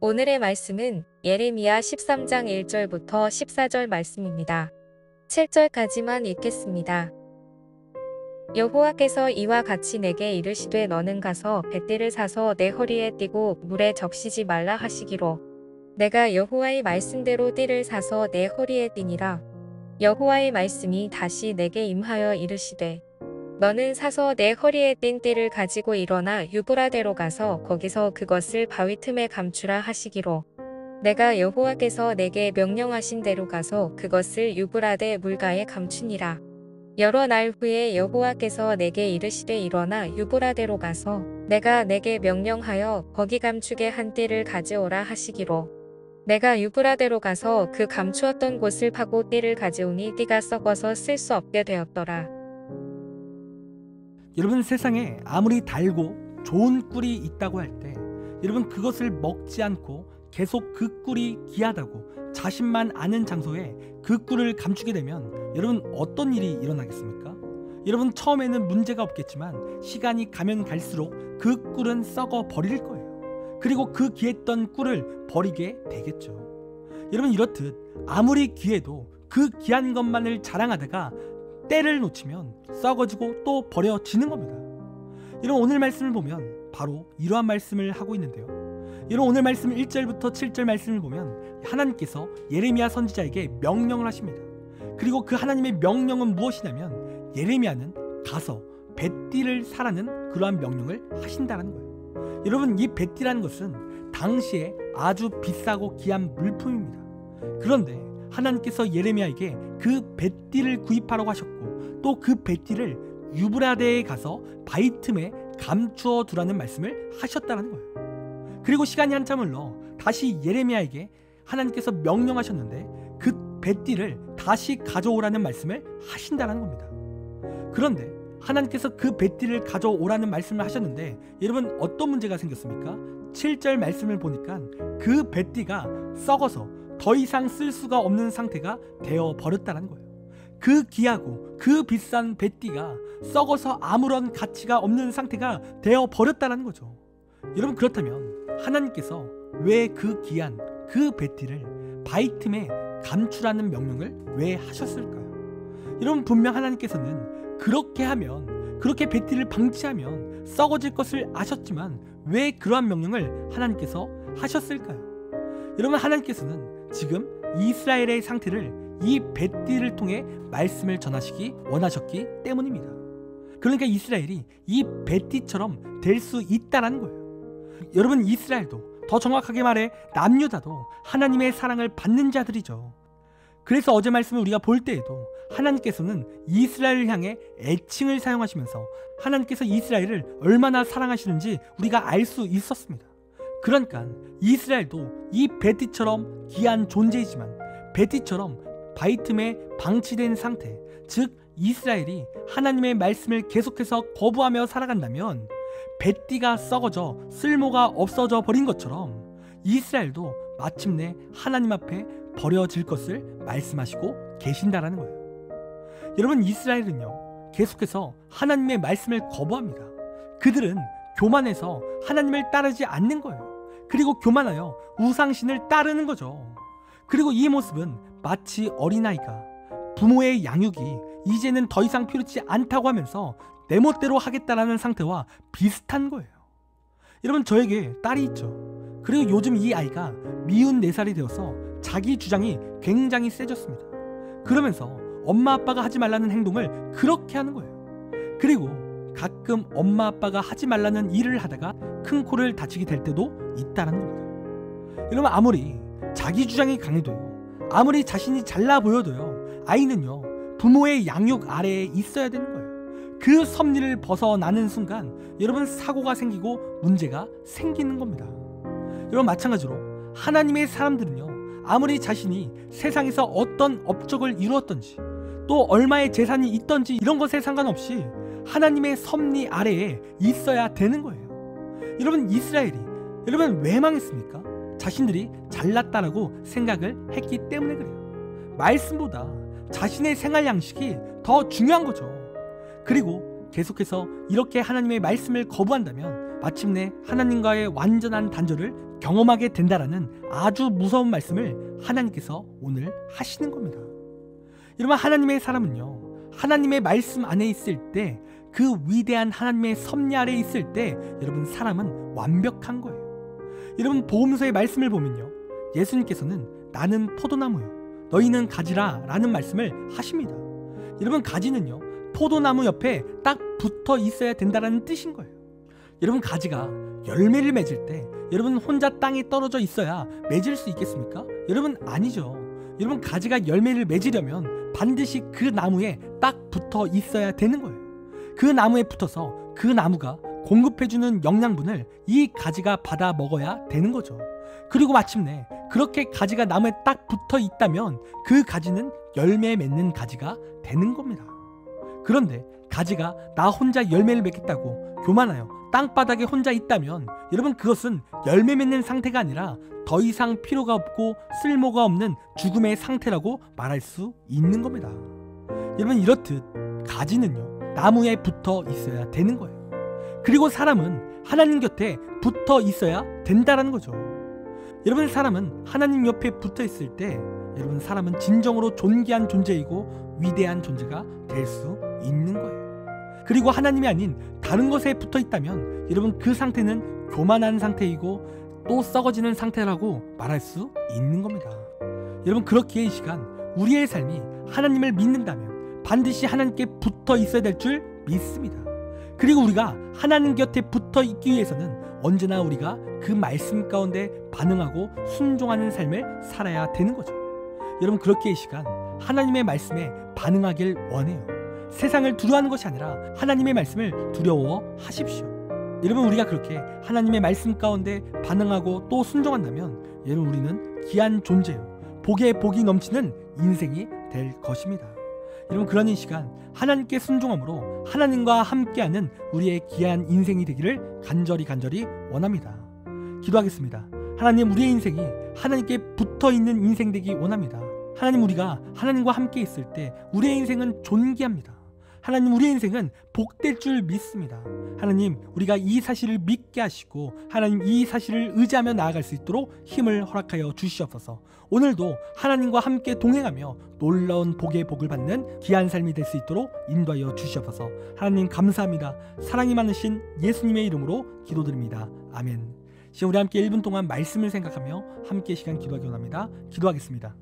오늘의 말씀은 예레미야 13장 1절부터 14절 말씀입니다. 7절까지만 읽겠습니다. 여호와께서 이와 같이 내게 이르시되 너는 가서 뱃띠를 사서 내 허리에 띠고 물에 적시지 말라 하시기로 내가 여호와의 말씀대로 띠를 사서 내 허리에 띠니라. 여호와의 말씀이 다시 내게 임하여 이르시되 너는 사서 내 허리에 띈 띠를 가지고 일어나 유브라데로 가서 거기서 그것을 바위 틈에 감추라 하시기로 내가 여호와께서 내게 명령하신 대로 가서 그것을 유브라데 물가에 감추니라. 여러 날 후에 여호와께서 내게 이르시되 일어나 유브라데로 가서 내가 내게 명령하여 거기 감추게 한 띠를 가져오라 하시기로 내가 유브라데로 가서 그 감추었던 곳을 파고 띠를 가져오니 띠가 썩어서 쓸 수 없게 되었더라. 여러분, 세상에 아무리 달고 좋은 꿀이 있다고 할 때 여러분 그것을 먹지 않고 계속 그 꿀이 귀하다고 자신만 아는 장소에 그 꿀을 감추게 되면 여러분 어떤 일이 일어나겠습니까? 여러분 처음에는 문제가 없겠지만 시간이 가면 갈수록 그 꿀은 썩어 버릴 거예요. 그리고 그 귀했던 꿀을 버리게 되겠죠. 여러분 이렇듯 아무리 귀해도 그 귀한 것만을 자랑하다가 때를 놓치면 썩어지고 또 버려지는 겁니다. 여러분 오늘 말씀을 보면 바로 이러한 말씀을 하고 있는데요. 여러분 오늘 말씀 1절부터 7절 말씀을 보면 하나님께서 예레미야 선지자에게 명령을 하십니다. 그리고 그 하나님의 명령은 무엇이냐면 예레미야는 가서 뱃띠를 사라는 그러한 명령을 하신다는 거예요. 여러분 이 뱃띠라는 것은 당시에 아주 비싸고 귀한 물품입니다. 그런데 하나님께서 예레미야에게 그 뱃띠를 구입하라고 하셨고 또 그 뱃띠를 유브라데에 가서 바위 틈에 감추어 두라는 말씀을 하셨다는 거예요. 그리고 시간이 한참 흘러 다시 예레미야에게 하나님께서 명령하셨는데 그 뱃띠를 다시 가져오라는 말씀을 하신다는 겁니다. 그런데 하나님께서 그 뱃띠를 가져오라는 말씀을 하셨는데 여러분 어떤 문제가 생겼습니까? 7절 말씀을 보니까 그 뱃띠가 썩어서 더 이상 쓸 수가 없는 상태가 되어 버렸다는 거예요. 그 귀하고 그 비싼 뱃띠가 썩어서 아무런 가치가 없는 상태가 되어 버렸다는 거죠. 여러분 그렇다면 하나님께서 왜 그 귀한 그 뱃띠를 바위 틈에 감추라는 명령을 왜 하셨을까요? 여러분 분명 하나님께서는 그렇게 하면 그렇게 뱃띠를 방치하면 썩어질 것을 아셨지만 왜 그러한 명령을 하나님께서 하셨을까요? 여러분 하나님께서는 지금 이스라엘의 상태를 이 뱃띠를 통해 말씀을 전하시기 원하셨기 때문입니다. 그러니까 이스라엘이 이 뱃띠처럼 될 수 있다는 거예요. 여러분 이스라엘도 더 정확하게 말해 남유다도 하나님의 사랑을 받는 자들이죠. 그래서 어제 말씀을 우리가 볼 때에도 하나님께서는 이스라엘을 향해 애칭을 사용하시면서 하나님께서 이스라엘을 얼마나 사랑하시는지 우리가 알 수 있었습니다. 그러니까 이스라엘도 이 뱃띠처럼 귀한 존재이지만 뱃띠처럼 바위 틈에 방치된 상태, 즉 이스라엘이 하나님의 말씀을 계속해서 거부하며 살아간다면 뱃띠가 썩어져 쓸모가 없어져 버린 것처럼 이스라엘도 마침내 하나님 앞에 버려질 것을 말씀하시고 계신다라는 거예요. 여러분 이스라엘은요 계속해서 하나님의 말씀을 거부합니다. 그들은 교만해서 하나님을 따르지 않는 거예요. 그리고 교만하여 우상신을 따르는 거죠. 그리고 이 모습은 마치 어린아이가 부모의 양육이 이제는 더 이상 필요치 않다고 하면서 내 멋대로 하겠다라는 상태와 비슷한 거예요. 여러분 저에게 딸이 있죠. 그리고 요즘 이 아이가 미운 4살이 되어서 자기 주장이 굉장히 세졌습니다. 그러면서 엄마 아빠가 하지 말라는 행동을 그렇게 하는 거예요. 그리고 가끔 엄마 아빠가 하지 말라는 일을 하다가 큰 코를 다치게 될 때도 있다는 겁니다. 여러분 아무리 자기 주장이 강해도요 아무리 자신이 잘나 보여도요 아이는요 부모의 양육 아래에 있어야 되는 거예요. 그 섭리를 벗어나는 순간 여러분 사고가 생기고 문제가 생기는 겁니다. 여러분 마찬가지로 하나님의 사람들은요 아무리 자신이 세상에서 어떤 업적을 이루었던지 또 얼마의 재산이 있던지 이런 것에 상관없이 하나님의 섭리 아래에 있어야 되는 거예요. 여러분 이스라엘이 여러분 왜 망했습니까? 자신들이 잘났다라고 생각을 했기 때문에 그래요. 말씀보다 자신의 생활 양식이 더 중요한 거죠. 그리고 계속해서 이렇게 하나님의 말씀을 거부한다면 마침내 하나님과의 완전한 단절을 경험하게 된다라는 아주 무서운 말씀을 하나님께서 오늘 하시는 겁니다. 여러분, 하나님의 사람은요, 하나님의 말씀 안에 있을 때, 그 위대한 하나님의 섭리 아래 있을 때 여러분 사람은 완벽한 거예요. 여러분, 복음서의 말씀을 보면요, 예수님께서는 나는 포도나무요 너희는 가지라 라는 말씀을 하십니다. 여러분, 가지는요 포도나무 옆에 딱 붙어 있어야 된다라는 뜻인 거예요. 여러분, 가지가 열매를 맺을 때 여러분 혼자 땅에 떨어져 있어야 맺을 수 있겠습니까? 여러분, 아니죠. 여러분, 가지가 열매를 맺으려면 반드시 그 나무에 딱 붙어 있어야 되는 거예요. 그 나무에 붙어서 그 나무가 공급해주는 영양분을 이 가지가 받아 먹어야 되는 거죠. 그리고 마침내 그렇게 가지가 나무에 딱 붙어 있다면 그 가지는 열매 맺는 가지가 되는 겁니다. 그런데 가지가 나 혼자 열매를 맺겠다고 교만하여 땅바닥에 혼자 있다면 여러분, 그것은 열매 맺는 상태가 아니라 더 이상 필요가 없고 쓸모가 없는 죽음의 상태라고 말할 수 있는 겁니다. 여러분, 이렇듯 가지는요 나무에 붙어 있어야 되는 거예요. 그리고 사람은 하나님 곁에 붙어 있어야 된다라는 거죠. 여러분, 사람은 하나님 옆에 붙어 있을 때 여러분 사람은 진정으로 존귀한 존재이고 위대한 존재가 될 수 있는 거예요. 그리고 하나님이 아닌 다른 것에 붙어 있다면 여러분 그 상태는 교만한 상태이고 또 썩어지는 상태라고 말할 수 있는 겁니다. 여러분, 그렇기에 이 시간 우리의 삶이 하나님을 믿는다면 반드시 하나님께 붙어 있어야 될 줄 믿습니다. 그리고 우리가 하나님 곁에 붙어 있기 위해서는 언제나 우리가 그 말씀 가운데 반응하고 순종하는 삶을 살아야 되는 거죠. 여러분, 그렇게 이 시간 하나님의 말씀에 반응하길 원해요. 세상을 두려워하는 것이 아니라 하나님의 말씀을 두려워하십시오. 여러분, 우리가 그렇게 하나님의 말씀 가운데 반응하고 또 순종한다면 여러분, 우리는 귀한 존재요, 복에 복이 넘치는 인생이 될 것입니다. 여러분, 그런 이 시간 하나님께 순종함으로 하나님과 함께하는 우리의 귀한 인생이 되기를 간절히 원합니다. 기도하겠습니다. 하나님, 우리의 인생이 하나님께 붙어있는 인생 되기 원합니다. 하나님, 우리가 하나님과 함께 있을 때 우리의 인생은 존귀합니다. 하나님, 우리의 인생은 복될 줄 믿습니다. 하나님, 우리가 이 사실을 믿게 하시고 하나님, 이 사실을 의지하며 나아갈 수 있도록 힘을 허락하여 주시옵소서. 오늘도 하나님과 함께 동행하며 놀라운 복의 복을 받는 귀한 삶이 될 수 있도록 인도하여 주시옵소서. 하나님, 감사합니다. 사랑이 많으신 예수님의 이름으로 기도드립니다. 아멘. 지금 우리 함께 1분 동안 말씀을 생각하며 함께 시간 기도하기 원합니다. 기도하겠습니다.